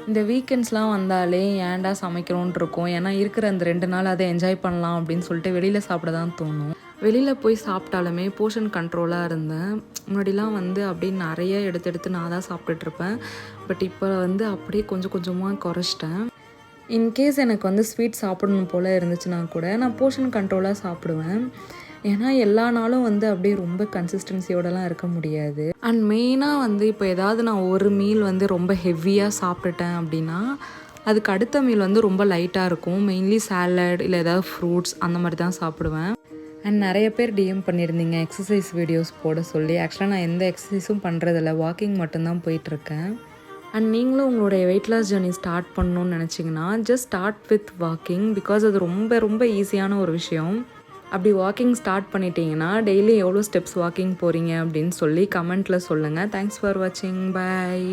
இந்த வீக்கெண்ட்ஸ்லாம் வந்தாலே ஏன்டா சமைக்கிறோன்ட்டு இருக்கும். ஏன்னா இருக்கிற அந்த 2 நாள் அதை என்ஜாய் பண்ணலாம் அப்படின்னு சொல்லிட்டு வெளியில் சாப்பிட தான் தோணும். வெளியில் போய் சாப்பிட்டாலுமே போர்ஷன் கண்ட்ரோலாக இருந்தேன். முன்னாடிலாம் வந்து அப்படியே நிறைய எடுத்து எடுத்து நான் தான் சாப்பிட்டுட்ருப்பேன். பட் இப்போ வந்து அப்படியே கொஞ்சம் கொஞ்சமாக குறைச்சிட்டேன். இன்கேஸ் எனக்கு வந்து ஸ்வீட் சாப்பிடணும் போல் இருந்துச்சுன்னா கூட நான் போர்ஷன் கண்ட்ரோலாக சாப்பிடுவேன். ஏன்னா எல்லா நாளும் வந்து அப்படியே ரொம்ப கன்சிஸ்டன்சியோடலாம் இருக்க முடியாது. அண்ட் மெயினாக வந்து இப்போ ஏதாவது நான் ஒரு மீல் வந்து ரொம்ப ஹெவியாக சாப்பிட்டுட்டேன் அப்படின்னா அதுக்கு அடுத்த மீல் வந்து ரொம்ப லைட்டாக இருக்கும். மெயின்லி சாலட் இல்லை ஏதாவது ஃப்ரூட்ஸ் அந்த மாதிரி தான் சாப்பிடுவேன். அண்ட் நிறைய பேர் டிஎம் பண்ணியிருந்தீங்க எக்ஸசைஸ் வீடியோஸ் போட சொல்லி. ஆக்சுவலாக நான் எந்த எக்ஸசைஸும் பண்ணுறதில்ல, வாக்கிங் மட்டும்தான் போயிட்டுருக்கேன். அண்ட் நீங்களும் உங்களுடைய வெயிட் லாஸ் ஜர்னி ஸ்டார்ட் பண்ணணுன்னு நினச்சிங்கன்னா just start with walking. Because அது ரொம்ப ரொம்ப ஈஸியான ஒரு விஷயம். அப்படி வாக்கிங் ஸ்டார்ட் பண்ணிட்டீங்கன்னா டெய்லி எவ்வளோ ஸ்டெப்ஸ் வாக்கிங் போகிறீங்க அப்படின்னு சொல்லி கமெண்ட்டில் சொல்லுங்கள். தேங்க்ஸ் ஃபார் வாட்சிங். பாய்.